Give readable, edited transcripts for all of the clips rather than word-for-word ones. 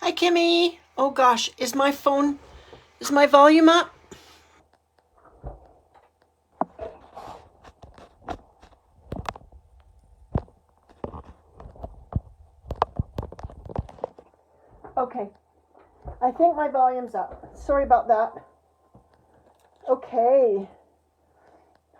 Hi, Kimmy. Oh gosh, is my volume up? Okay, I think my volume's up. Sorry about that. Okay.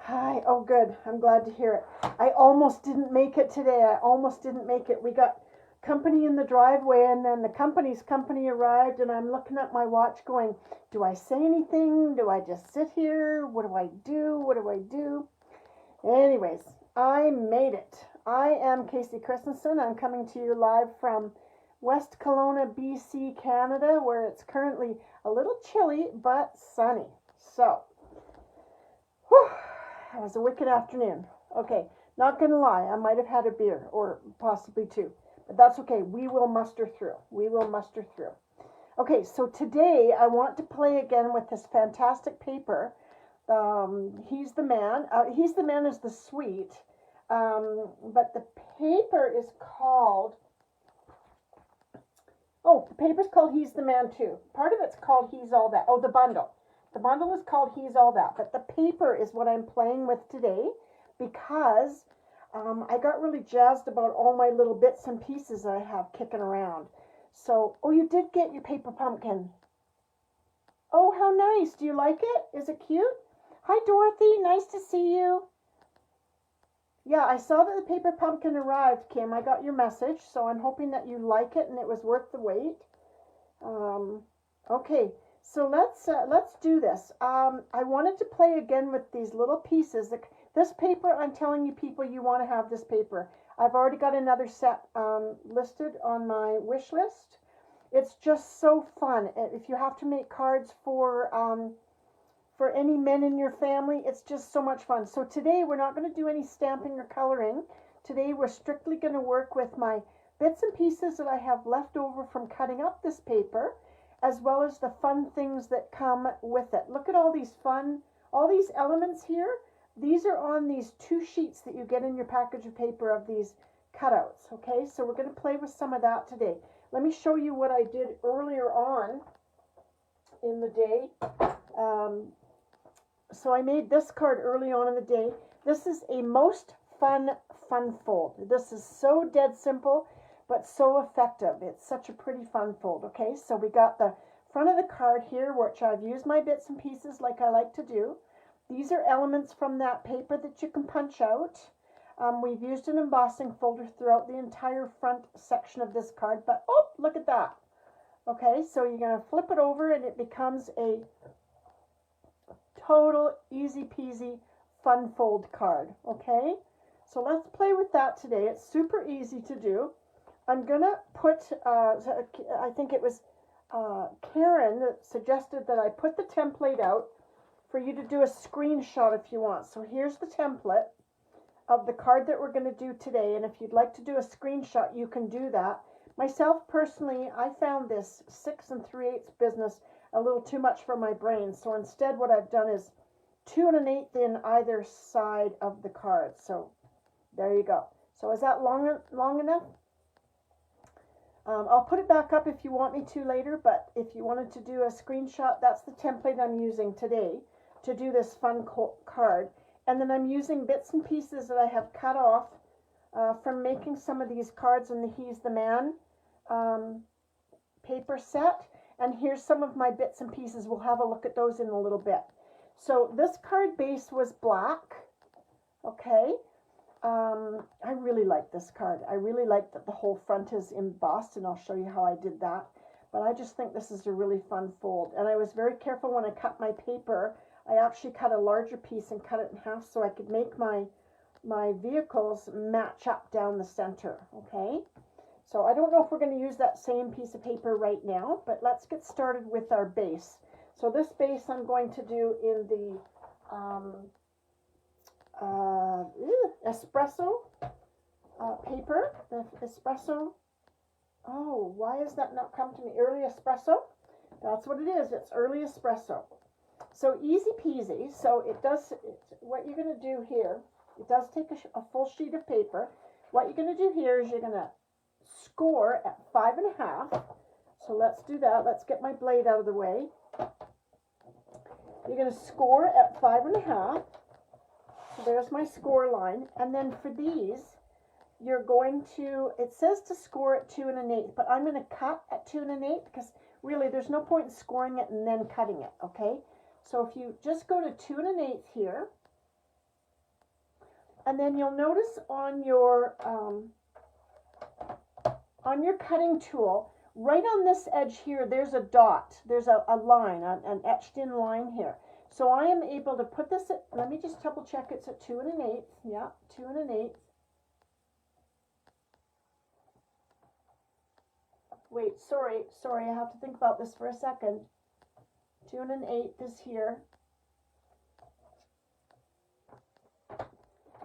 Hi. Oh, good. I'm glad to hear it. I almost didn't make it today. I almost didn't make it. We got company in the driveway, and then the company arrived, and I'm looking at my watch going, do I say anything? Do I just sit here? What do I do? What do I do? Anyways, I made it. I am Casey Christensen. I'm coming to you live from West Kelowna, BC, Canada, where it's currently a little chilly but sunny. So, whew, it was a wicked afternoon. Okay, not gonna lie, I might have had a beer or possibly two, but that's okay. We will muster through. We will muster through. Okay, so today I want to play again with this fantastic paper. He's the man. He's the man is the suite, but the paper is called. Oh, the paper's called He's the Man too. Part of it's called He's All That. Oh, the bundle. The bundle is called He's All That, but the paper is what I'm playing with today because I got really jazzed about all my little bits and pieces that I have kicking around. So, oh, you did get your paper pumpkin. Oh, how nice. Do you like it? Is it cute? Hi, Dorothy. Nice to see you. Yeah, I saw that the paper pumpkin arrived, Kim. I got your message, so I'm hoping that you like it and it was worth the wait. Okay, so let's do this. I wanted to play again with these little pieces. This paper, I'm telling you, people, you want to have this paper. I've already got another set listed on my wish list. It's just so fun. If you have to make cards for any men in your family, it's just so much fun. So today we're not going to do any stamping or coloring. Today we're strictly going to work with my bits and pieces that I have left over from cutting up this paper, as well as the fun things that come with it. Look at all these elements here. These are on these 2 sheets that you get in your package of paper of these cutouts. Okay, so we're going to play with some of that today. Let me show you what I did earlier on in the day. So I made this card early on in the day. This is a most fun fold. This is so dead simple, but so effective. It's such a pretty fun fold. Okay, so we got the front of the card here, which I've used my bits and pieces like I like to do. These are elements from that paper that you can punch out. We've used an embossing folder throughout the entire front section of this card, but oh, look at that. Okay, so you're going to flip it over and it becomes a total easy peasy fun fold card. Okay, so let's play with that today. It's super easy to do. I'm gonna put I think it was Karen that suggested that I put the template out for you to do a screenshot if you want. So here's the template of the card that we're going to do today, and if you'd like to do a screenshot, you can do that. Myself personally, I found this 6 3/8 business a little too much for my brain, so instead what I've done is 2 1/8 in either side of the card. So there you go. So is that long enough? I'll put it back up if you want me to later, but if you wanted to do a screenshot, that's the template I'm using today to do this fun card. And then I'm using bits and pieces that I have cut off from making some of these cards in the He's the Man paper set. And here's some of my bits and pieces. We'll have a look at those in a little bit. So this card base was black. Okay. I really like this card. I really like that the whole front is embossed, and I'll show you how I did that. But I just think this is a really fun fold. And I was very careful when I cut my paper. I actually cut a larger piece and cut it in half so I could make my vehicles match up down the center. Okay. So I don't know if we're going to use that same piece of paper right now, but let's get started with our base. So this base I'm going to do in the espresso paper. The espresso. Oh, why has that not come to me? Early espresso. That's what it is. It's early espresso. So easy peasy. So what you're going to do here, it does take a full sheet of paper. What you're going to do here is you're going to score at 5.5. So let's do that. Let's get my blade out of the way. You're going to score at 5.5. So there's my score line. And then for these, you're going to, it says to score at 2 1/8, but I'm going to cut at 2 1/8 because really there's no point in scoring it and then cutting it, okay? So if you just go to 2 1/8 here, and then you'll notice on your cutting tool, right on this edge here, there's a dot. There's a line, an etched in line here. So I am able to put this at, let me just double check it's at 2 1/8. Yeah, 2 1/8. Wait, sorry, I have to think about this for a second. 2 1/8 is here.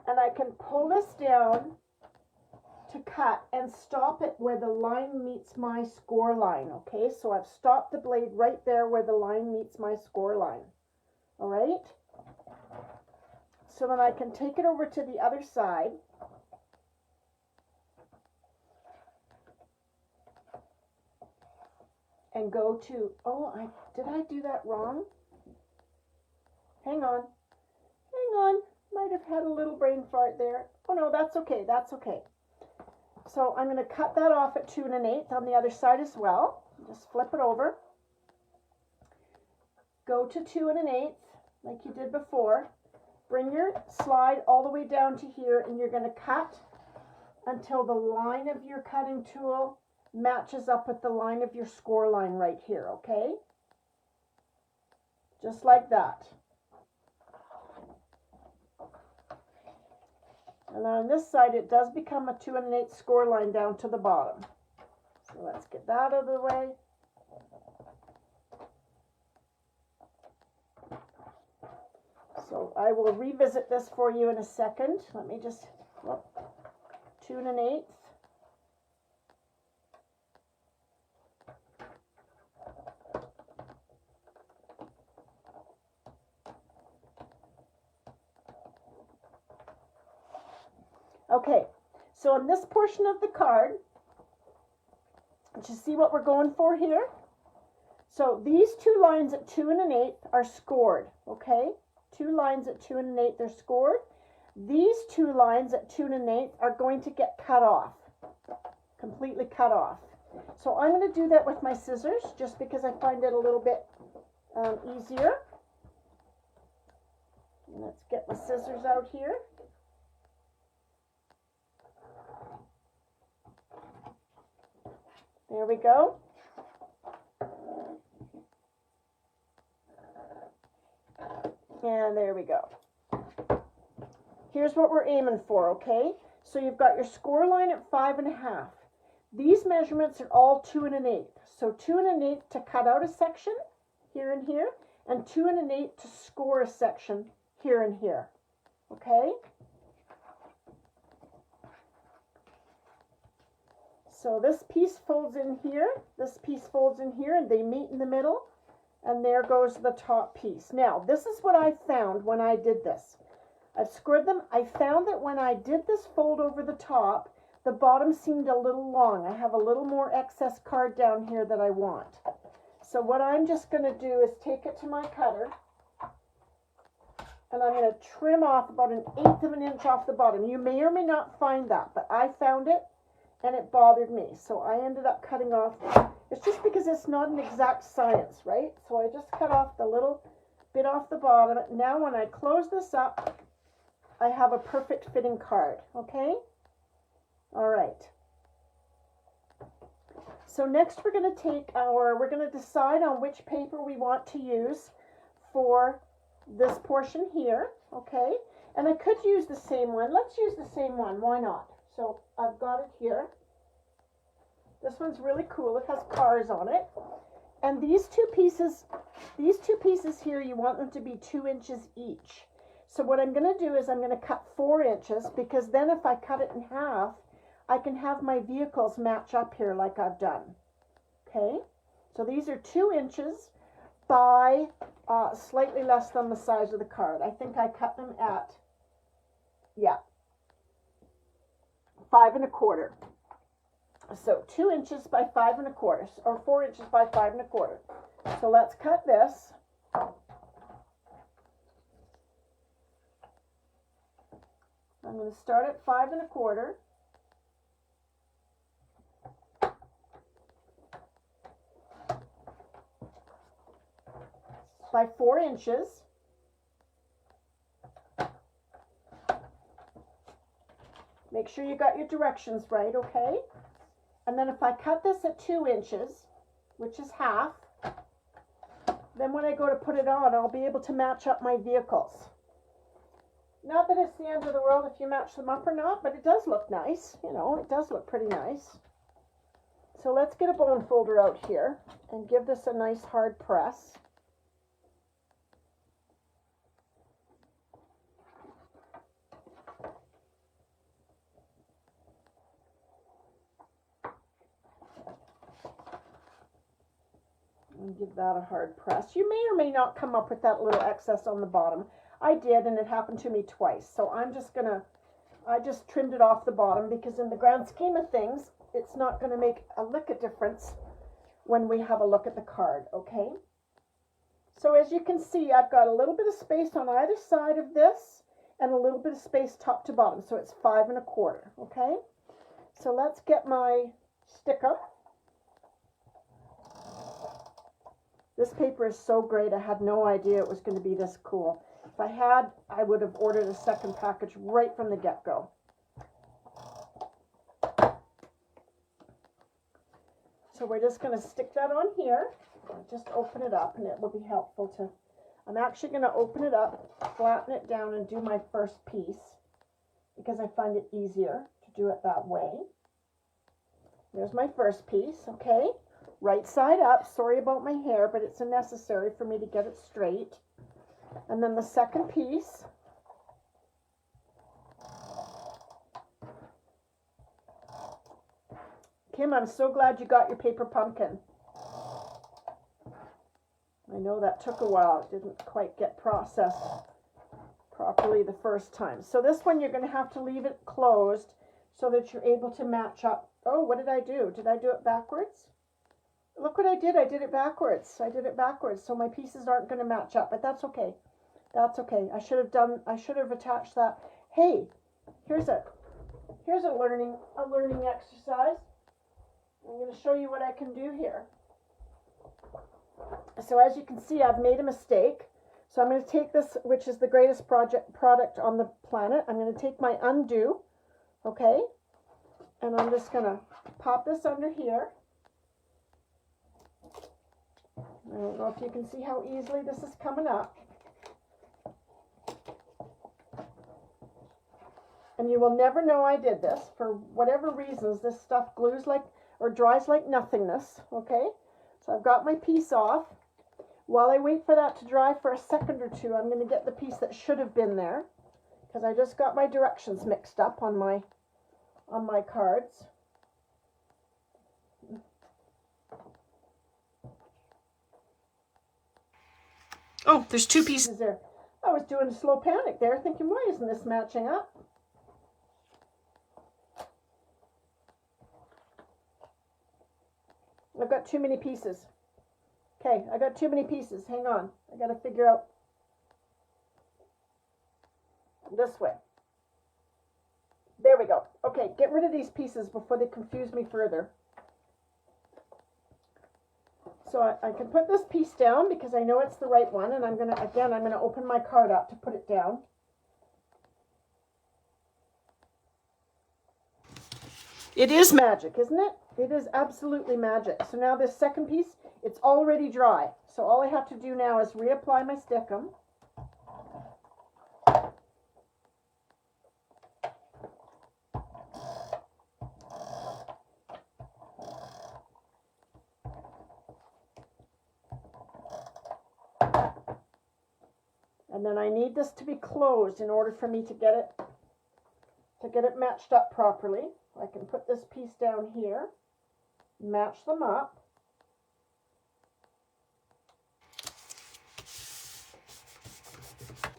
And I can pull this down to cut and stop it where the line meets my score line, okay? So I've stopped the blade right there where the line meets my score line, all right? So then I can take it over to the other side. And go to, did I do that wrong? Hang on. Might have had a little brain fart there. Oh no, that's okay, that's okay. So I'm going to cut that off at 2 1/8 on the other side as well. Just flip it over. Go to 2 1/8 like you did before. Bring your slide all the way down to here, and you're going to cut until the line of your cutting tool matches up with the line of your score line right here, okay? Just like that. And on this side, it does become a 2 1/8 score line down to the bottom. So let's get that out of the way. So I will revisit this for you in a second. Let me just, 2 1/8. Okay, so on this portion of the card, did you see what we're going for here? So these two lines at 2 1/8 are scored, okay? Two lines at 2 1/8, they're scored. These two lines at 2 1/8 are going to get cut off, completely cut off. So I'm going to do that with my scissors, just because I find it a little bit easier. Let's get my scissors out here. There we go. And there we go. Here's what we're aiming for, okay? So you've got your score line at 5.5. These measurements are all 2 1/8. So 2 1/8 to cut out a section here and here, and 2 1/8 to score a section here and here, okay? So this piece folds in here, this piece folds in here, and they meet in the middle, and there goes the top piece. Now, this is what I found when I did this. I've scored them. I found that when I did this fold over the top, the bottom seemed a little long. I have a little more excess card down here that I want. So what I'm just going to do is take it to my cutter, and I'm going to trim off about 1/8 of an inch off the bottom. You may or may not find that, but I found it, and it bothered me. So I ended up cutting off. It's just because it's not an exact science, right? So I just cut off the little bit off the bottom. Now when I close this up, I have a perfect fitting card, okay? All right. So next we're going to decide on which paper we want to use for this portion here, okay? And I could use the same one. Let's use the same one, why not? So I've got it here. This one's really cool. It has cars on it. And these two pieces here, you want them to be 2 inches each. So what I'm going to do is I'm going to cut 4 inches, because then if I cut it in half, I can have my vehicles match up here like I've done. Okay? So these are 2 inches by slightly less than the size of the card. I think I cut them at, 5 1/4. So 2 inches by 5 1/4, or 4 inches by 5 1/4. So let's cut this. I'm going to start at 5 1/4. By 4 inches. Make sure you got your directions right, okay? And then if I cut this at 2 inches, which is half, then when I go to put it on, I'll be able to match up my vehicles. Not that it's the end of the world if you match them up or not, but it does look nice. You know, it does look pretty nice. So let's get a bone folder out here and give this a nice hard press. And give that a hard press. You may or may not come up with that little excess on the bottom. I did, and it happened to me twice. So I just trimmed it off the bottom because in the grand scheme of things, it's not going to make a lick of difference when we have a look at the card, okay? So as you can see, I've got a little bit of space on either side of this and a little bit of space top to bottom. So it's 5 1/4, okay? So let's get my sticker. This paper is so great. I had no idea it was going to be this cool. If I had, I would have ordered a second package right from the get-go. So we're just going to stick that on here. Just open it up and it will be helpful to... I'm actually going to open it up, flatten it down, and do my first piece because I find it easier to do it that way. There's my first piece, okay? Right side up. Sorry about my hair, but it's necessary for me to get it straight. And then the second piece. Kim, I'm so glad you got your paper pumpkin. I know that took a while. It didn't quite get processed properly the first time. So this one you're going to have to leave it closed so that you're able to match up. Oh, what did I do? Did I do it backwards? Look what I did. I did it backwards. I did it backwards. So my pieces aren't going to match up, but that's okay. That's okay. I should have attached that. Hey, here's a learning exercise. I'm going to show you what I can do here. So as you can see, I've made a mistake. So I'm going to take this, which is the greatest product on the planet. I'm going to take my undo, okay? And I'm just going to pop this under here. I don't know if you can see how easily this is coming up. And you will never know I did this. For whatever reasons, this stuff glues like, or dries like nothingness, okay? So I've got my piece off. While I wait for that to dry for a second or two, I'm going to get the piece that should have been there, because I just got my directions mixed up on my cards. Oh, there's two pieces there. I was doing a slow panic there, thinking, why isn't this matching up? I've got too many pieces. Okay, I got too many pieces. Hang on. I got to figure out this way. There we go. Okay, get rid of these pieces before they confuse me further. So I can put this piece down because I know it's the right one, and I'm going to open my card up to put it down. It is magic, isn't it? It is absolutely magic. So now this second piece, it's already dry. So all I have to do now is reapply my stickum. And then I need this to be closed in order for me to get it matched up properly. I can put this piece down here, match them up.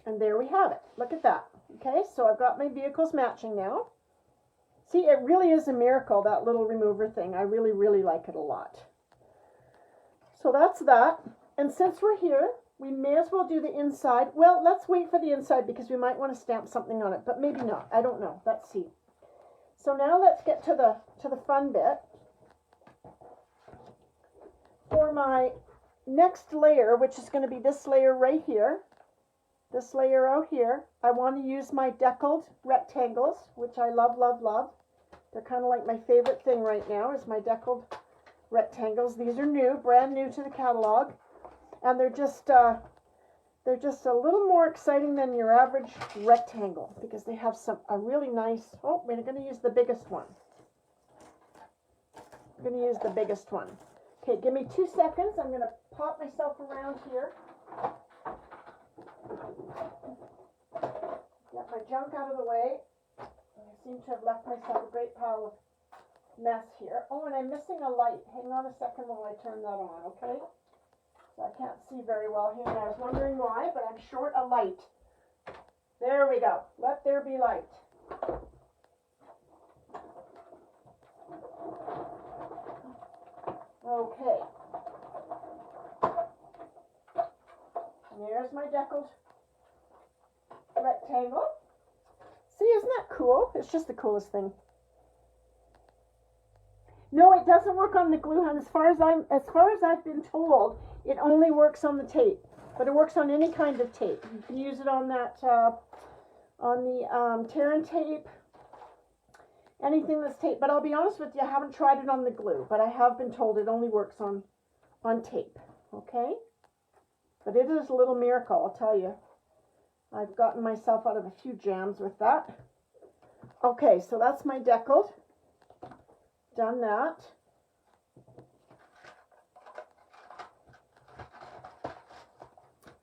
And there we have it. Look at that. Okay, so I've got my vehicles matching now. See, it really is a miracle, that little remover thing. I really, really like it a lot. So that's that. And since we're here, we may as well do the inside. Well, let's wait for the inside because we might want to stamp something on it, but maybe not. I don't know. Let's see. So now let's get to the fun bit. For my next layer, which is going to be this layer right here, this layer out here, I want to use my deckled rectangles, which I love, love, love. They're kind of like my favorite thing right now is my deckled rectangles. These are new, brand new to the catalog, and they're just a little more exciting than your average rectangle because they have a really nice. Oh, we're going to use the biggest one. I'm going to use the biggest one. Okay, give me 2 seconds. I'm going to pop myself around here. Get my junk out of the way. I seem to have left myself a great pile of mess here. Oh, and I'm missing a light. Hang on a second while I turn that on, okay? So I can't see very well here. And I was wondering why, but I'm short a light. There we go. Let there be light. Okay. There's my deckled rectangle. See, isn't that cool? It's just the coolest thing. No, it doesn't work on the glue, hun. As far as I've been told, it only works on the tape, but it works on any kind of tape. You can use it on that, on the tear tape, anything that's tape. But I'll be honest with you, I haven't tried it on the glue, but I have been told it only works on tape. Okay, but it is a little miracle, I'll tell you. I've gotten myself out of a few jams with that. Okay, so that's my deckled. Done that.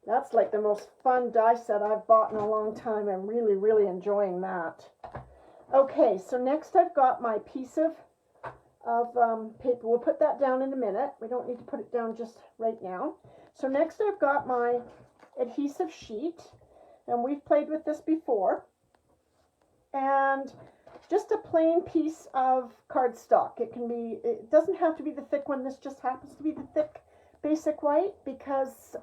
That's like the most fun die set I've bought in a long time. I'm really, really enjoying that. Okay, so next I've got my piece of paper. We'll put that down in a minute. We don't need to put it down just right now. So next I've got my adhesive sheet, and we've played with this before. And just a plain piece of cardstock. It doesn't have to be the thick one. This just happens to be the thick basic white because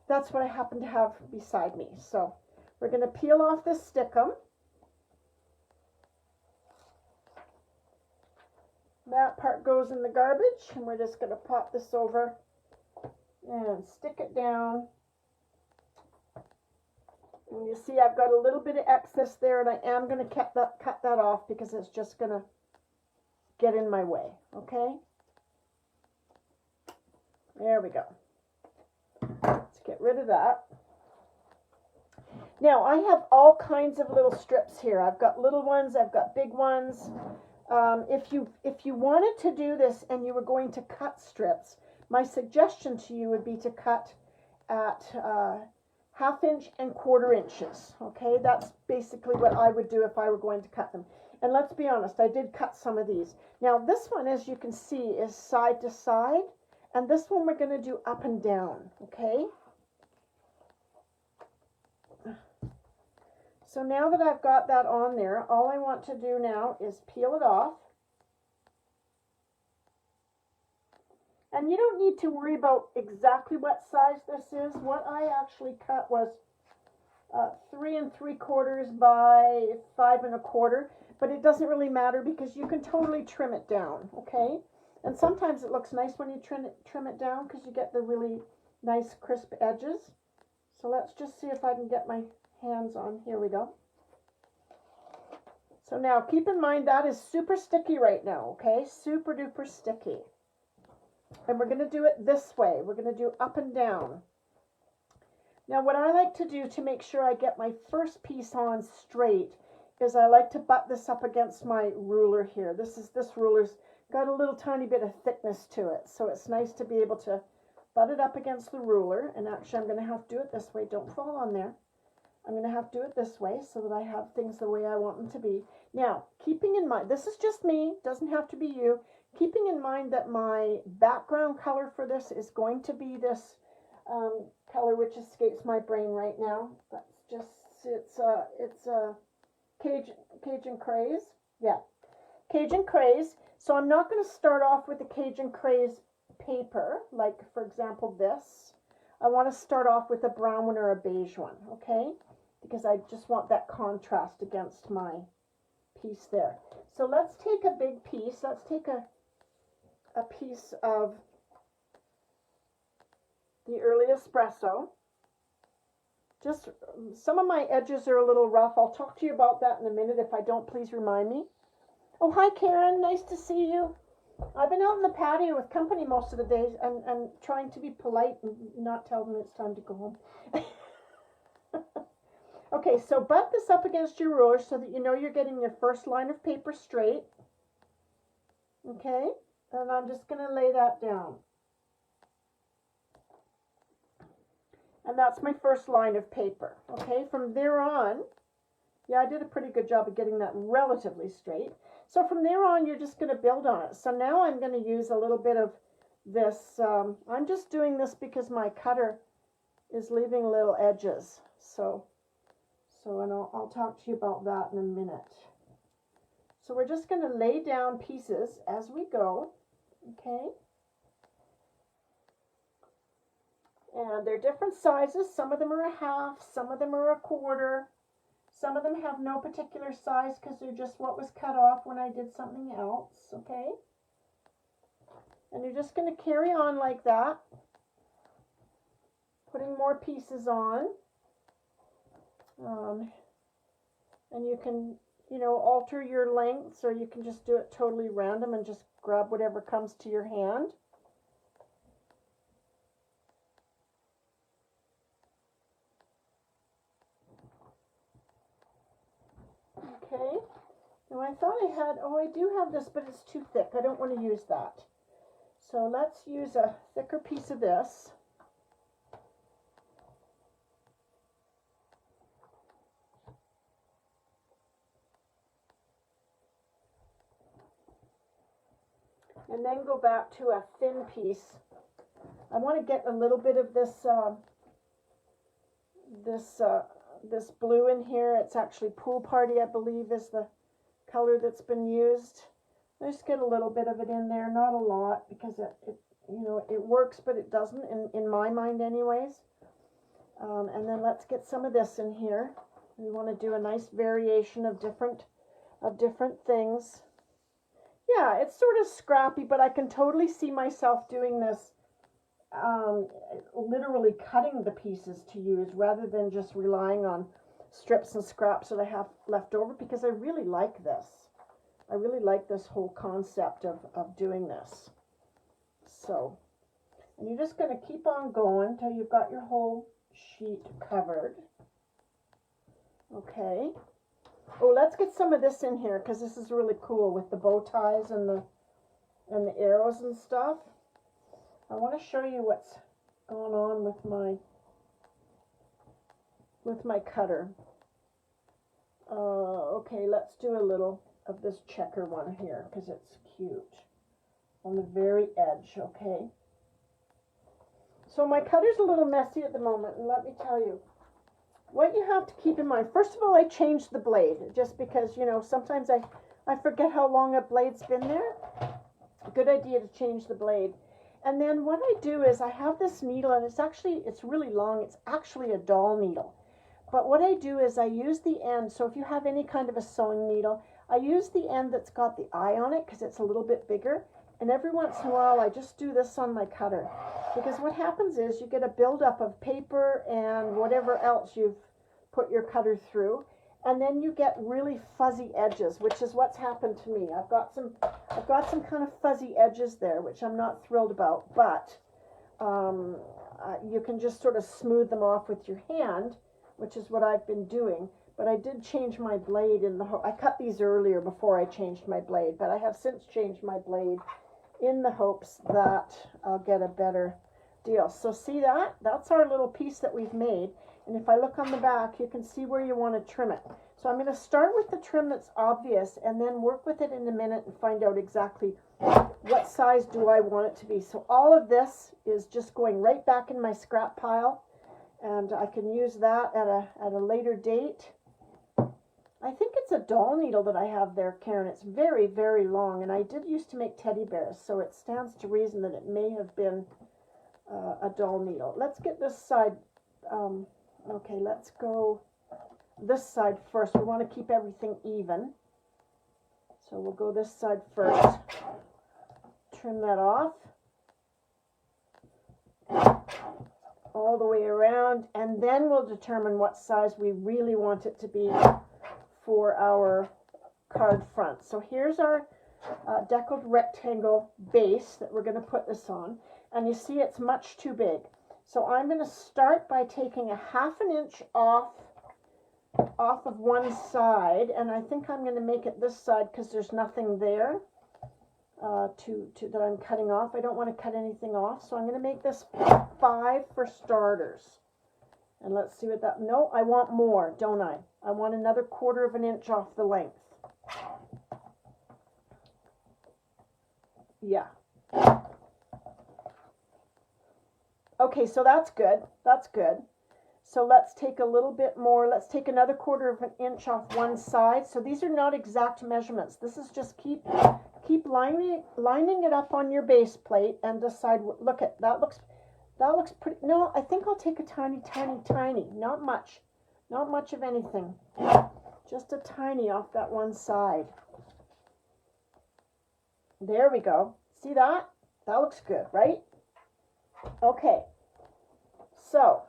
that's what I happen to have beside me. So we're going to peel off this stickum. That part goes in the garbage, and we're just going to pop this over and stick it down. And you see I've got a little bit of excess there, and I am going to cut that off because it's just going to get in my way, okay? There we go. Let's get rid of that. Now, I have all kinds of little strips here. I've got little ones, I've got big ones. If you wanted to do this and you were going to cut strips, my suggestion to you would be to cut at 1/2 inch and 1/4 inches. Okay, that's basically what I would do if I were going to cut them. And let's be honest, I did cut some of these. Now this one, as you can see, is side to side, and this one we're going to do up and down. Okay. So now that I've got that on there, all I want to do now is peel it off. And you don't need to worry about exactly what size this is. What I actually cut was 3 3/4 by 5 1/4, but it doesn't really matter because you can totally trim it down, okay? And sometimes it looks nice when you trim it down because you get the really nice crisp edges. So let's just see if I can get my hands on. Here we go. So now keep in mind that is super sticky right now, okay? Super duper sticky. And we're going to do it this way. We're going to do up and down. Now what I like to do to make sure I get my first piece on straight is I like to butt this up against my ruler here. This ruler's got a little tiny bit of thickness to it. So it's nice to be able to butt it up against the ruler. And actually I'm going to have to do it this way. Don't fall on there. I'm going to have to do it this way so that I have things the way I want them to be. Now, keeping in mind, this is just me, doesn't have to be you. Keeping in mind that my background color for this is going to be this color, which escapes my brain right now. That's just, it's Cajun Craze. Yeah, Cajun Craze. So I'm not going to start off with the Cajun Craze paper, like for example this. I want to start off with a brown one or a beige one, okay? Because I just want that contrast against my piece there. So let's take a big piece. Let's take a piece of the early espresso. Just some of my edges are a little rough. I'll talk to you about that in a minute. If I don't, please remind me. Oh, hi Karen, nice to see you. I've been out in the patio with company most of the days and trying to be polite and not tell them it's time to go home. Okay, so butt this up against your rouge so that you know you're getting your first line of paper straight. Okay, and I'm just going to lay that down. And that's my first line of paper. Okay, from there on, yeah, I did a pretty good job of getting that relatively straight. So from there on, you're just going to build on it. So now I'm going to use a little bit of this. I'm just doing this because my cutter is leaving little edges. And I'll talk to you about that in a minute. So we're just going to lay down pieces as we go. Okay. And they're different sizes. Some of them are a half, some of them are a quarter. Some of them have no particular size because they're just what was cut off when I did something else, okay? And you're just going to carry on like that, putting more pieces on. And you can, you know, alter your lengths, or you can just do it totally random and just grab whatever comes to your hand. Okay, now I thought I had, oh, I do have this, but it's too thick. I don't want to use that. So let's use a thicker piece of this. And then go back to a thin piece. I want to get a little bit of this this blue in here. It's actually Pool Party, I believe, is the color that's been used. I just get a little bit of it in there, not a lot, because it you know, it works, but it doesn't in my mind anyways. And then let's get some of this in here. We want to do a nice variation of different things. Yeah, it's sort of scrappy, but I can totally see myself doing this, literally cutting the pieces to use rather than just relying on strips and scraps that I have left over, because I really like this. I really like this whole concept of doing this. So, and you're just going to keep on going until you've got your whole sheet covered. Okay. Oh, let's get some of this in here because this is really cool with the bow ties and the arrows and stuff. I want to show you what's going on with my cutter. Okay, let's do a little of this checker one here because it's cute on the very edge. Okay. So my cutter's a little messy at the moment, and let me tell you, what you have to keep in mind, first of all, I changed the blade just because, you know, sometimes I forget how long a blade's been there. Good idea to change the blade. And then what I do is I have this needle, and it's really long. It's actually a doll needle. But what I do is I use the end. So if you have any kind of a sewing needle, I use the end that's got the eye on it because it's a little bit bigger. And every once in a while, I just do this on my cutter. Because what happens is you get a buildup of paper and whatever else you've put your cutter through. And then you get really fuzzy edges, which is what's happened to me. I've got some kind of fuzzy edges there, which I'm not thrilled about. But you can just sort of smooth them off with your hand, which is what I've been doing. But I did change my blade in the I cut these earlier before I changed my blade, but I have since changed my blade in the hopes that I'll get a better deal. So see that? That's our little piece that we've made. And if I look on the back, you can see where you want to trim it. So I'm going to start with the trim that's obvious and then work with it in a minute and find out exactly what size do I want it to be. So all of this is just going right back in my scrap pile, and I can use that at a later date. I think it's a doll needle that I have there, Karen. It's very, very long, and I did used to make teddy bears, so it stands to reason that it may have been a doll needle. Let's get this side, okay, let's go this side first. We want to keep everything even. So we'll go this side first. Trim that off. All the way around, and then we'll determine what size we really want it to be for our card front. So here's our deckled rectangle base that we're going to put this on, and you see it's much too big. So I'm going to start by taking a 1/2 inch off of one side, and I think I'm going to make it this side because there's nothing there that I'm cutting off. I don't want to cut anything off, so I'm going to make this 5 for starters. And let's see what that, no, I want more, don't I? I want another 1/4 inch off the length. Yeah. Okay, so that's good. That's good. So let's take a little bit more. Let's take another 1/4 inch off one side. So these are not exact measurements. This is just keep lining it up on your base plate and decide. Look at that. Looks pretty. No, I think I'll take a tiny. Not much of anything. Just a tiny off that one side. There we go. See that? That looks good, right? Okay. So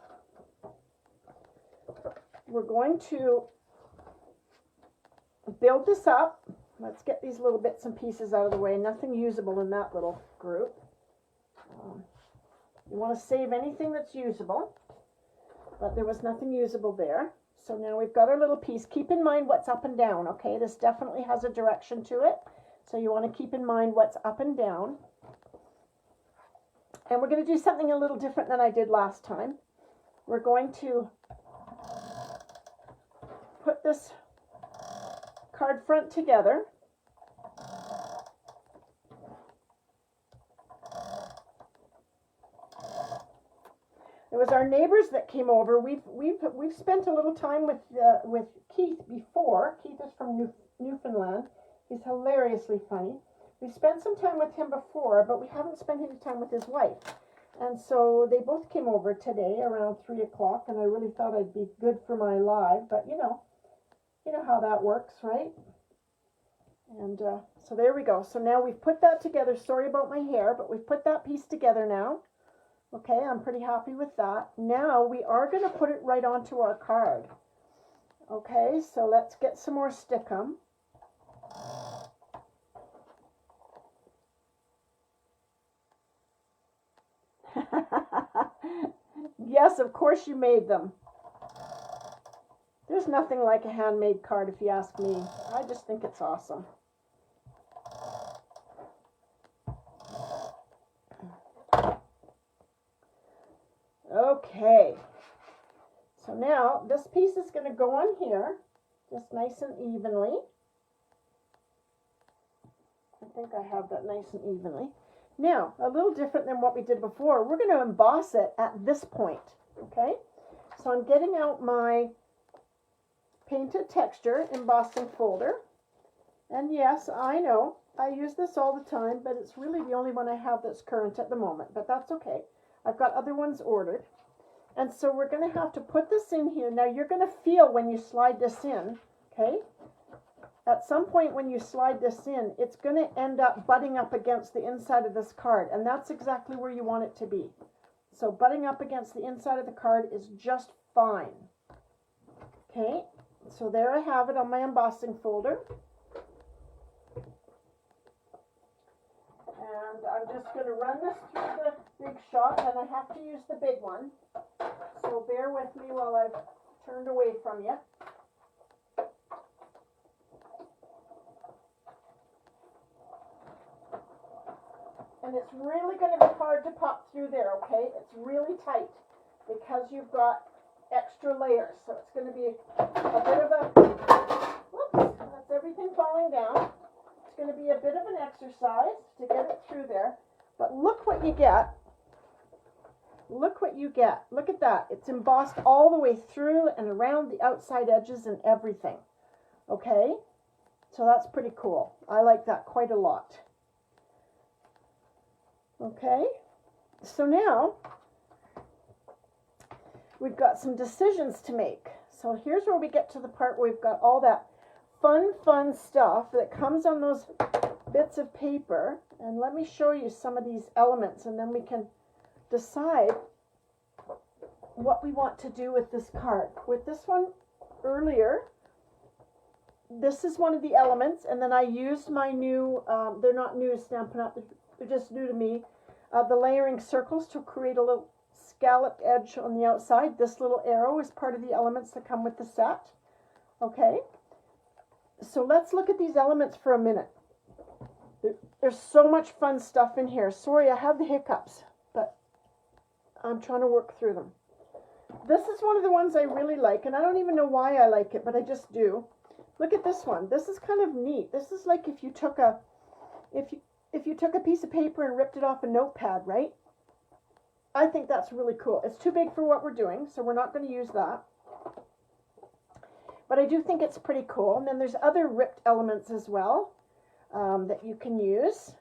we're going to build this up. Let's get these little bits and pieces out of the way. Nothing usable in that little group. You want to save anything that's usable, but there was nothing usable there. So now we've got our little piece. Keep in mind what's up and down, okay? This definitely has a direction to it, so you want to keep in mind what's up and down. And we're going to do something a little different than I did last time. We're going to put this card front together. It was our neighbors that came over. We've spent a little time with Keith before. Keith is from Newfoundland. He's hilariously funny. We spent some time with him before, but we haven't spent any time with his wife. And so they both came over today around 3 o'clock, and I really thought I'd be good for my live, but you know how that works, right? And so there we go. So now we've put that together. Sorry about my hair, but we've put that piece together now. Okay, I'm pretty happy with that. Now we are going to put it right onto our card. Okay, so let's get some more stickum. Yes, of course you made them. There's nothing like a handmade card if you ask me. I just think it's awesome. Okay, so now this piece is going to go on here, just nice and evenly. I think I have that nice and evenly. Now, a little different than what we did before, we're going to emboss it at this point, okay? So I'm getting out my painted texture embossing folder, and yes, I know, I use this all the time, but it's really the only one I have that's current at the moment, but that's okay. I've got other ones ordered. And so we're going to have to put this in here. Now you're going to feel when you slide this in, okay? At some point when you slide this in, it's going to end up butting up against the inside of this card. And that's exactly where you want it to be. So butting up against the inside of the card is just fine. Okay, so there I have it on my embossing folder. And I'm just going to run this through the big shot, and I have to use the big one. So bear with me while I've turned away from you. And it's really going to be hard to pop through there, okay? It's really tight because you've got extra layers. So it's going to be a bit of a, whoops, that's everything falling down. It's going to be a bit of an exercise to get it through there. But look what you get. Look what you get. Look at that. It's embossed all the way through and around the outside edges and everything. Okay, so that's pretty cool. I like that quite a lot. Okay, so now we've got some decisions to make. So here's where we get to the part where we've got all that fun stuff that comes on those bits of paper. And let me show you some of these elements, and then we can decide what we want to do with this card. With this one earlier, this is one of the elements, and then I used my new, they're not new to Stampin' Up, they're just new to me, the layering circles to create a little scalloped edge on the outside. This little arrow is part of the elements that come with the set. Okay, so let's look at these elements for a minute. There's so much fun stuff in here. Sorry, I have the hiccups, but I'm trying to work through them. This is one of the ones I really like, and I don't even know why I like it, but I just do. Look at this one. This is kind of neat. This is like if you took a piece of paper and ripped it off a notepad, right? I think that's really cool. It's too big for what we're doing, so we're not going to use that. But I do think it's pretty cool. And then there's other ripped elements as well that you can use.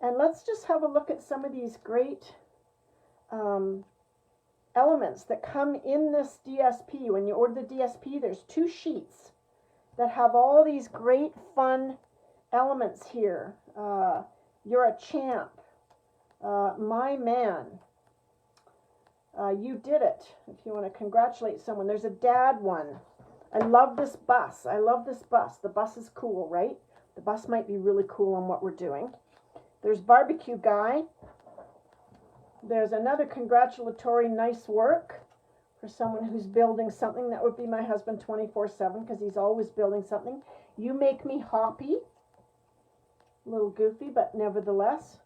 And let's just have a look at some of these great elements that come in this DSP. When you order the DSP, there's 2 sheets that have all these great fun elements here. You're a champ. My man. You did it. If you want to congratulate someone. There's a dad one. I love this bus. I love this bus. The bus is cool, right? The bus might be really cool on what we're doing. There's barbecue guy. There's another congratulatory nice work for someone who's building something. That would be my husband 24/7 because he's always building something. You make me hoppy. A little goofy, but nevertheless.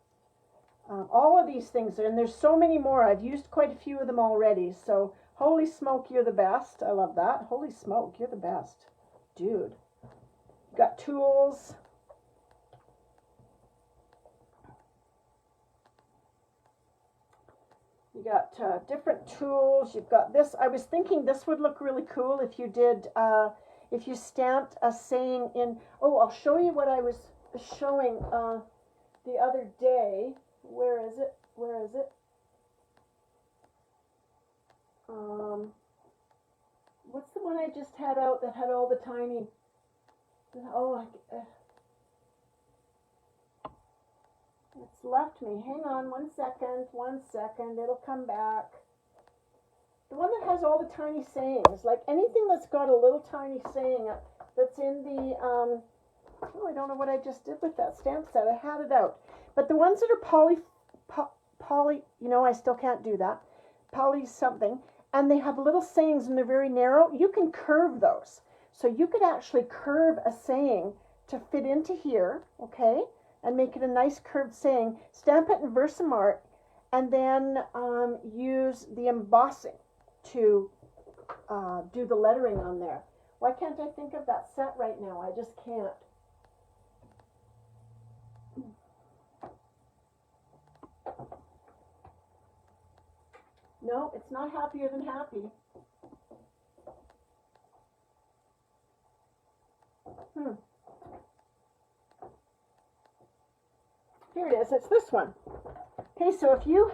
All of these things, and there's so many more. I've used quite a few of them already. So, holy smoke, you're the best. I love that. Holy smoke, you're the best. Dude. Got tools. You got different tools. You've got this. I was thinking this would look really cool if you did, if you stamped a saying in, oh, I'll show you what I was showing the other day. Where is it? Where is it? What's the one I just had out that had all the tiny, oh, it's left me. Hang on 1 second, 1 second, it'll come back. The one that has all the tiny sayings, like anything that's got a little tiny saying that's in the, oh, I don't know what I just did with that stamp set. I had it out. But the ones that are poly, you know, I still can't do that. Poly something. And they have little sayings and they're very narrow. You can curve those. So you could actually curve a saying to fit into here, okay? And make it a nice curved saying. Stamp it in Versamark and then use the embossing to do the lettering on there. Why can't I think of that set right now? I just can't. No, it's not Happier Than Happy. Here it is. It's this one. Okay, so if you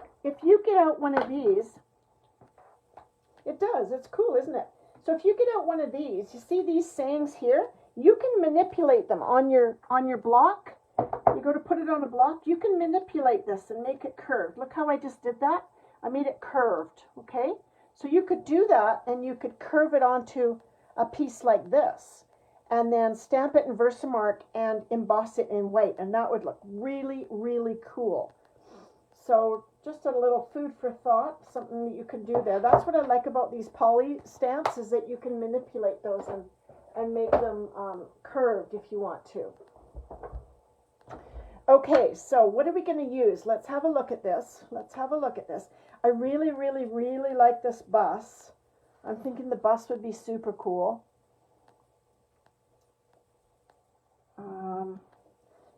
get out one of these, it does. It's cool, isn't it? So if you get out one of these, you see these sayings here? You can manipulate them on your block. You go to put it on a block. You can manipulate this and make it curved. Look how I just did that. I made it curved, okay? So you could do that and you could curve it onto a piece like this and then stamp it in Versamark and emboss it in white, and that would look really, really cool. So just a little food for thought, something that you can do there. That's what I like about these poly stamps, is that you can manipulate those and make them curved if you want to. Okay, so what are we going to use? Let's have a look at this. Let's have a look at this. I really, really, really like this bus. I'm thinking the bus would be super cool.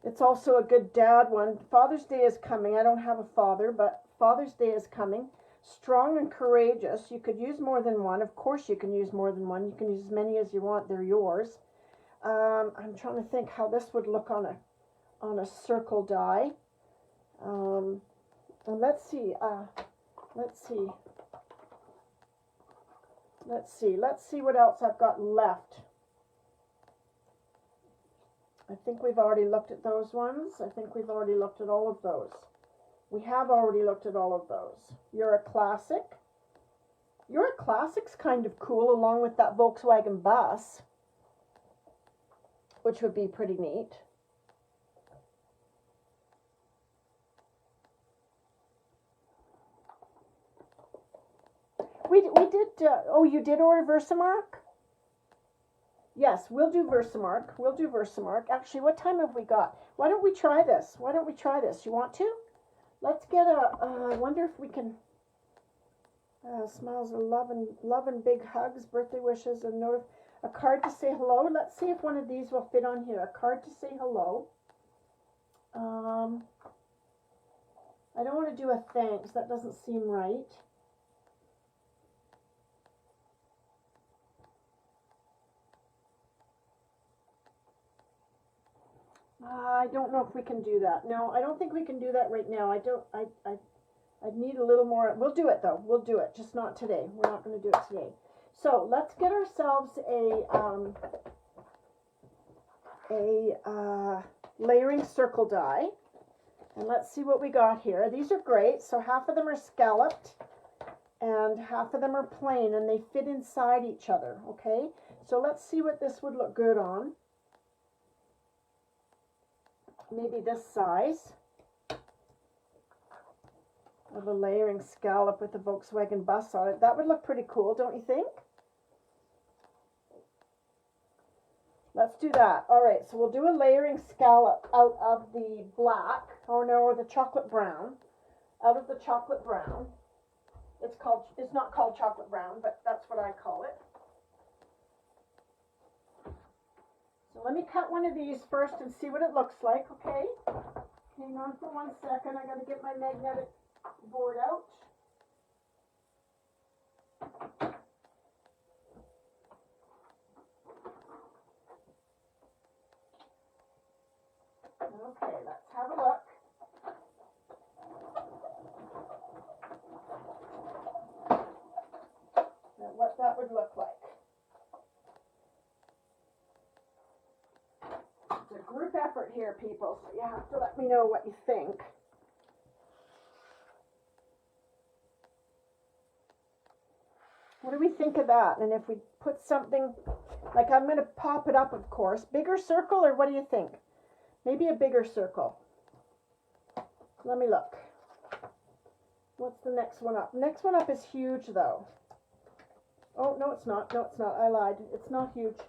It's also a good dad one. Father's Day is coming. I don't have a father, but Father's Day is coming. Strong and courageous. You could use more than one. Of course you can use more than one. You can use as many as you want. They're yours. I'm trying to think how this would look on a circle die. And let's see. Let's see what else I've got left. I think we've already looked at those ones. I think we've already looked at all of those. We have already looked at all of those. You're a Classic. You're a Classic's kind of cool, along with that Volkswagen bus, which would be pretty neat. We did, oh, you did order Versamark? Yes, we'll do Versamark. We'll do Versamark. Actually, what time have we got? Why don't we try this? Why don't we try this? You want to? Let's get I wonder if we can, smiles of love and big hugs, birthday wishes, and a card to say hello. Let's see if one of these will fit on here. A card to say hello. I don't want to do a thanks. That doesn't seem right. I don't know if we can do that. No, I don't think we can do that right now. I'd need a little more. We'll do it though. We'll do it, just not today. We're not going to do it today. So let's get ourselves a layering circle die, and let's see what we got here. These are great. So half of them are scalloped, and half of them are plain, and they fit inside each other. Okay. So let's see what this would look good on. Maybe this size of a layering scallop with a Volkswagen bus on it. That would look pretty cool, don't you think? Let's do that. All right, so we'll do a layering scallop out of the black, or no, the chocolate brown. Out of the chocolate brown. It's not called chocolate brown, but that's what I call it. So let me cut one of these first and see what it looks like, okay? Hang on for 1 second. I got to get my magnetic board out. Okay, let's have a look. At what that would look like. It's a group effort here, people, so you have to let me know what you think. What do we think of that? And if we put something, like I'm going to pop it up, of course. Bigger circle, or what do you think? Maybe a bigger circle. Let me look. What's the next one up? Next one up is huge, though. Oh, no, it's not. No, it's not. I lied. It's not huge.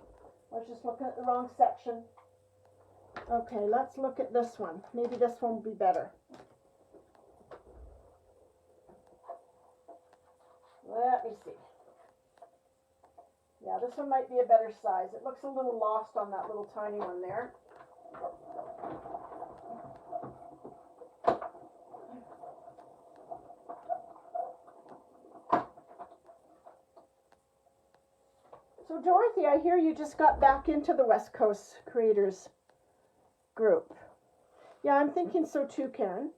I was just looking at the wrong section. Okay, let's look at this one. Maybe this one will be better. Let me see. Yeah, this one might be a better size. It looks a little lost on that little tiny one there. So Dorothy, I hear you just got back into the West Coast Creators group. Yeah, I'm thinking so too, Karen.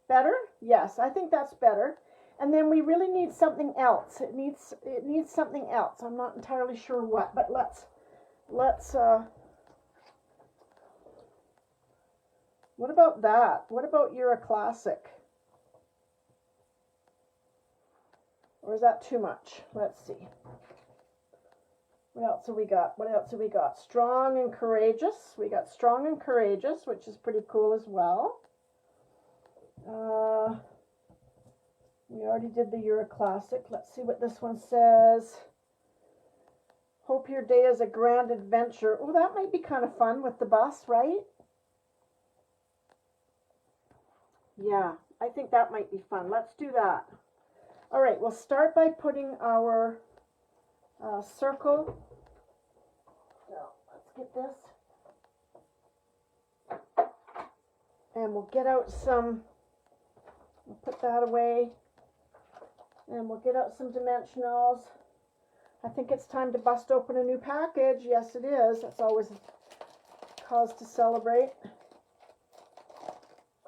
Better? Yes, I think that's better. And then we really need something else. It needs something else. I'm not entirely sure what, but let's what about that? What about you're a classic? Or is that too much? Let's see. What else have we got? What else have we got? Strong and courageous. We got strong and courageous, which is pretty cool as well. We already did the You're a Classic. Let's see what this one says. Hope your day is a grand adventure. Oh, that might be kind of fun with the bus, right? Yeah, I think that might be fun. Let's do that. All right, we'll start by putting our circle. So let's get this. And we'll get out some, we'll put that away. And we'll get out some dimensionals. I think it's time to bust open a new package. Yes, it is. That's always a cause to celebrate.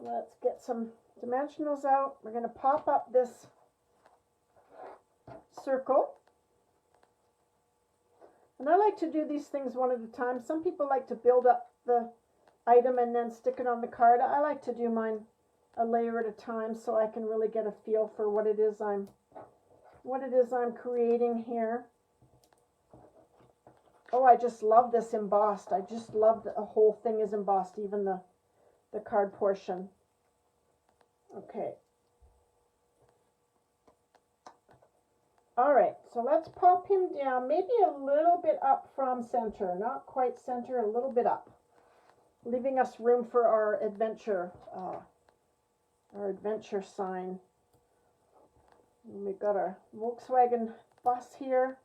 Let's get some dimensionals out. We're going to pop up this circle. And I like to do these things one at a time. Some people like to build up the item and then stick it on the card. I like to do mine a layer at a time so I can really get a feel for what it is I'm creating here. Oh, I just love this embossed. I just love that the whole thing is embossed, even the card portion. Okay. All right, so let's pop him down, maybe a little bit up from center, not quite center, a little bit up, leaving us room for our adventure sign. And we've got our Volkswagen bus here.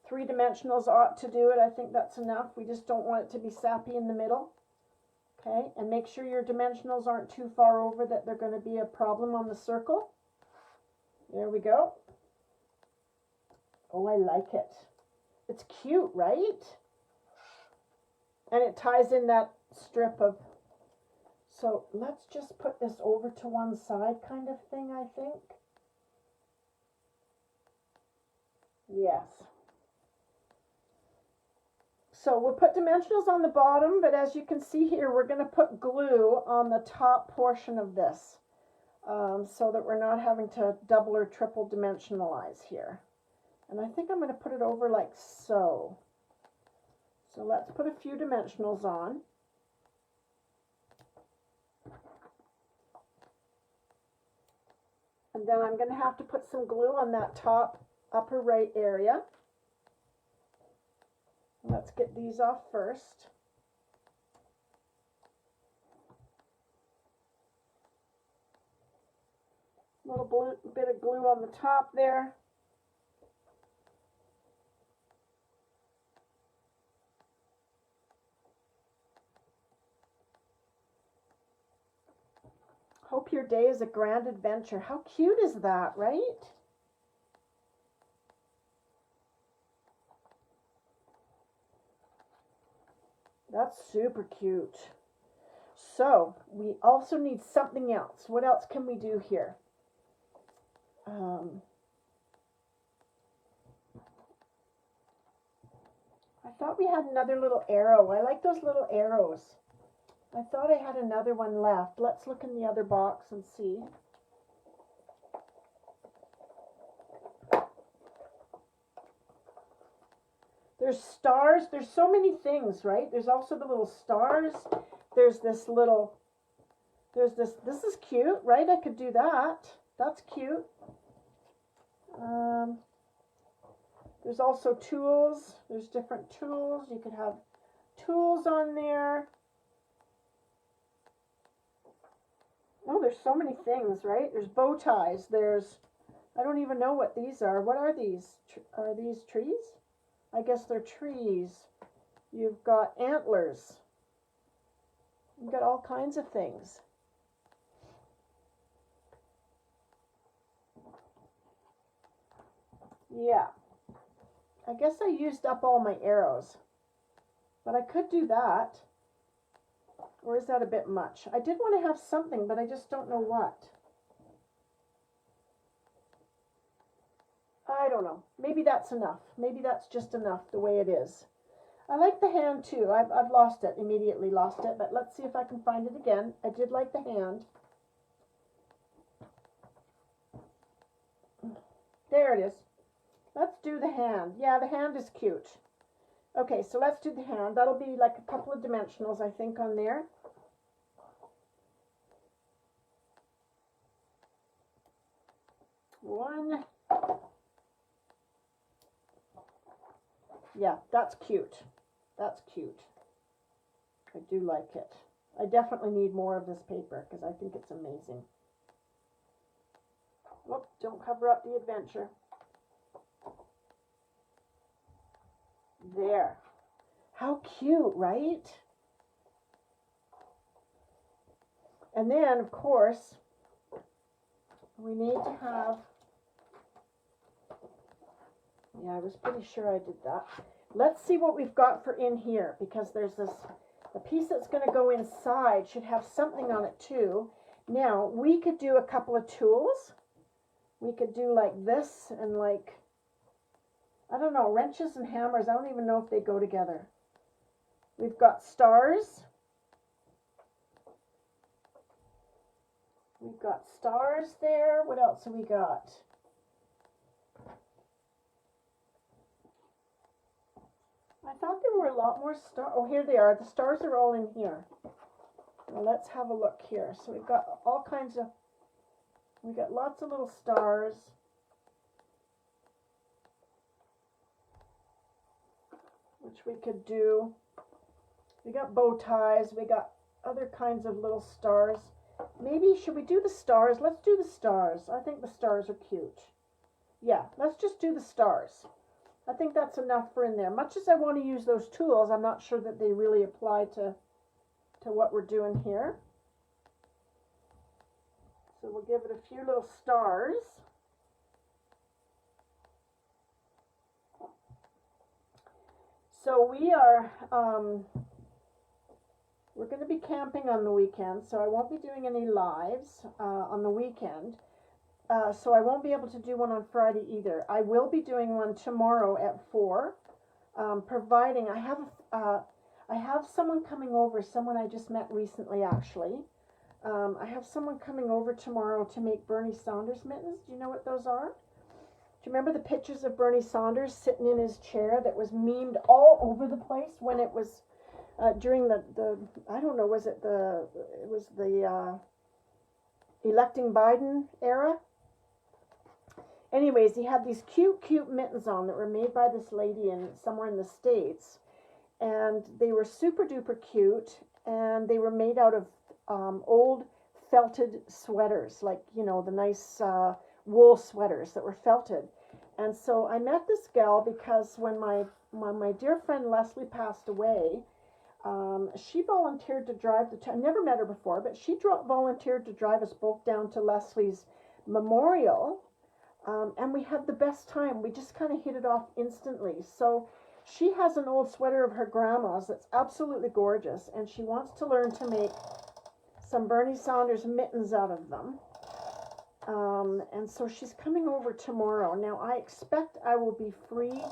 3 dimensionals ought to do it. I think that's enough. We just don't want it to be sappy in the middle. Okay, and make sure your dimensionals aren't too far over that they're going to be a problem on the circle. There we go. Oh, I like it. It's cute, right? And it ties in that strip of... So let's just put this over to one side kind of thing, I think. Yes. So we'll put dimensionals on the bottom, but as you can see here, we're going to put glue on the top portion of this. So that we're not having to double or triple dimensionalize here. And I think I'm going to put it over like so. So let's put a few dimensionals on. And then I'm going to have to put some glue on that top upper right area. Let's get these off first. Little bit of glue on the top there. Hope your day is a grand adventure. How cute is that, right? That's super cute. So we also need something else. What else can we do here? I thought we had another little arrow. I like those little arrows. I thought I had another one left. Let's look in the other box and see. There's stars. There's so many things, right? There's also the little stars. There's this little, this is cute, right? I could do that. That's cute. There's also tools. There's different tools. You could have tools on there. Oh, there's so many things, right? There's bow ties. There's, I don't even know what these are. What are these? Are these trees? I guess they're trees. You've got antlers. You've got all kinds of things. Yeah. I guess I used up all my arrows. But I could do that. Or is that a bit much? I did want to have something, but I just don't know what. I don't know. Maybe that's enough. Maybe that's just enough the way it is. I like the hand too. I've lost it, immediately lost it, but let's see if I can find it again. I did like the hand. There it is. Let's do the hand. Yeah, the hand is cute. Okay, so let's do the hand. That'll be like a couple of dimensionals, I think, on there. One. Yeah, that's cute. That's cute. I do like it. I definitely need more of this paper because I think it's amazing. Whoop, don't cover up the adventure. There. How cute, right? And then, of course, we need to have Yeah, I was pretty sure I did that. Let's see what we've got for in here, because there's this, the piece that's going to go inside should have something on it too. Now, we could do a couple of tools. We could do like this and like, I don't know, wrenches and hammers. I don't even know if they go together. We've got stars. We've got stars there. What else have we got? I thought there were a lot more stars. Oh, here they are. The stars are all in here. Now let's have a look here. So we've got all kinds of, we've got lots of little stars. Which we could do. We got bow ties. We got other kinds of little stars. Maybe, should we do the stars? Let's do the stars. I think the stars are cute. Yeah, let's just do the stars. I think that's enough for in there. Much as I want to use those tools, I'm not sure that they really apply to what we're doing here. So we'll give it a few little stars. So we are, we're going to be camping on the weekend, so I won't be doing any lives on the weekend. So I won't be able to do one on Friday either. I will be doing one tomorrow at 4, providing I have someone coming over, someone I just met recently actually. I have someone coming over tomorrow to make Bernie Saunders mittens. Do you know what those are? Do you remember the pictures of Bernie Saunders sitting in his chair that was memed all over the place when it was during the I don't know, was it the electing Biden era? Anyways, he had these cute mittens on that were made by this lady somewhere in the States, and they were super duper cute, and they were made out of old felted sweaters, like, you know, the nice wool sweaters that were felted. And so I met this gal because when my dear friend Leslie passed away, she volunteered to drive I never met her before, but she volunteered to drive us both down to Leslie's memorial. And we had the best time. We just kind of hit it off instantly. So she has an old sweater of her grandma's that's absolutely gorgeous, and she wants to learn to make some Bernie Saunders mittens out of them. And so she's coming over tomorrow. Now I expect I will be free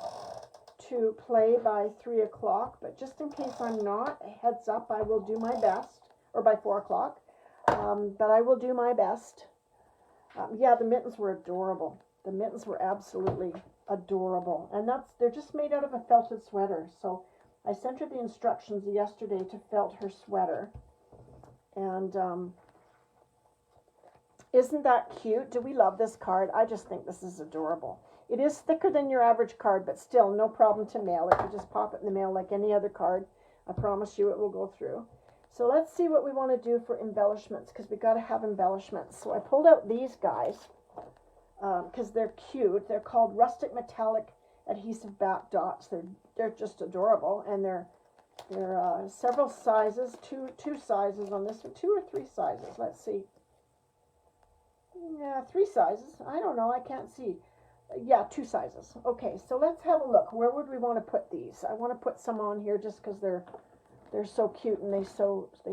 to play by 3 o'clock, but just in case I'm not, heads up, I will do my best, or by 4 o'clock, but I will do my best. Yeah, the mittens were adorable. The mittens were absolutely adorable. And they're just made out of a felted sweater. So I sent her the instructions yesterday to felt her sweater. And isn't that cute? Do we love this card? I just think this is adorable. It is thicker than your average card, but still no problem to mail it. You just pop it in the mail like any other card. I promise you it will go through. So let's see what we want to do for embellishments, because we got to have embellishments. So I pulled out these guys because they're cute. They're called rustic metallic adhesive back dots. They're just adorable, and they're several sizes, two sizes on this one, 2 or 3 sizes. Let's see. Yeah, 3 sizes. I don't know. I can't see. Yeah, 2 sizes. Okay, so let's have a look. Where would we want to put these? I want to put some on here just because they're so cute, and they so it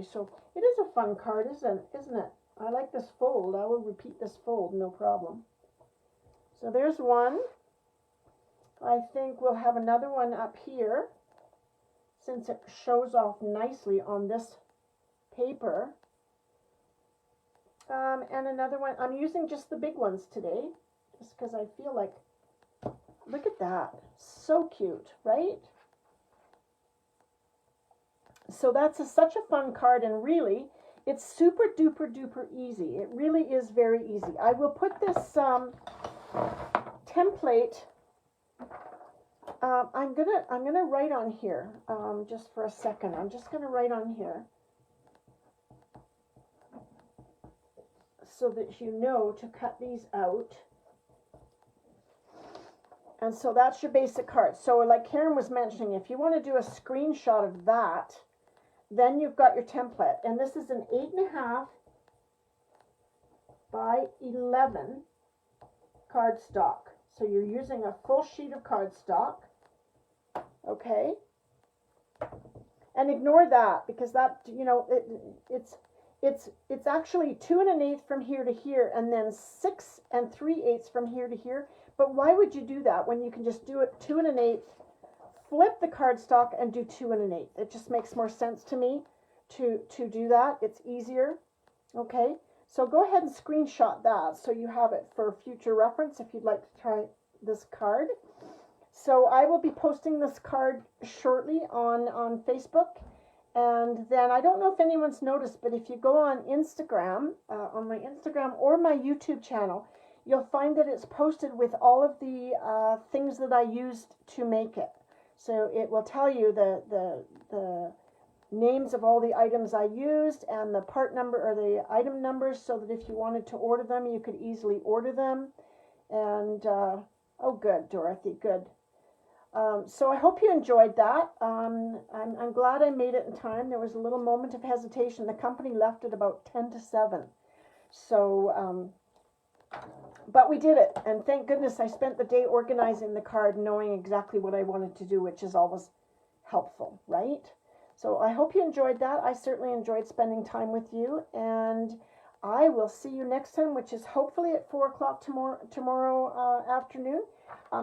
is a fun card, isn't it? I like this fold. I will repeat this fold, no problem. So there's one. I think we'll have another one up here, since it shows off nicely on this paper. And another one. I'm using just the big ones today, just because I feel like, look at that. So cute, right? So that's such a fun card, and really, it's super duper duper easy. It really is very easy. I will put this template. I'm gonna write on here just for a second. I'm just gonna write on here so that you know to cut these out. And so that's your basic card. So like Karen was mentioning, if you want to do a screenshot of that, then you've got your template. And this is an 8.5 by 11 cardstock. So you're using a full sheet of cardstock, okay? And ignore that, because that, you know, it's actually 2 1/8 from here to here, and then 6 3/8 from here to here. But why would you do that when you can just do it 2 1/8, flip the cardstock and do 2 1/8? It just makes more sense to me to do that. It's easier, okay? So go ahead and screenshot that so you have it for future reference if you'd like to try this card. So I will be posting this card shortly on Facebook. And then I don't know if anyone's noticed, but if you go on Instagram, on my Instagram or my YouTube channel, you'll find that it's posted with all of the things that I used to make it. So it will tell you the names of all the items I used and the part number or the item numbers, so that if you wanted to order them, you could easily order them. And oh, good, Dorothy, good. So I hope you enjoyed that. I'm glad I made it in time. There was a little moment of hesitation. The company left at about 10 to 7. So, but we did it. And thank goodness I spent the day organizing the card, knowing exactly what I wanted to do, which is always helpful, right? So I hope you enjoyed that. I certainly enjoyed spending time with you. And I will see you next time, which is hopefully at 4 o'clock tomorrow afternoon.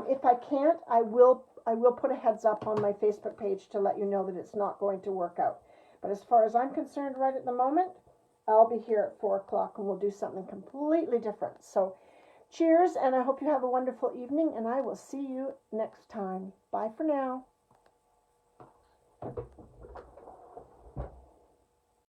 If I can't, I will put a heads up on my Facebook page to let you know that it's not going to work out. But as far as I'm concerned right at the moment, I'll be here at 4 o'clock and we'll do something completely different. So cheers, and I hope you have a wonderful evening, and I will see you next time. Bye for now.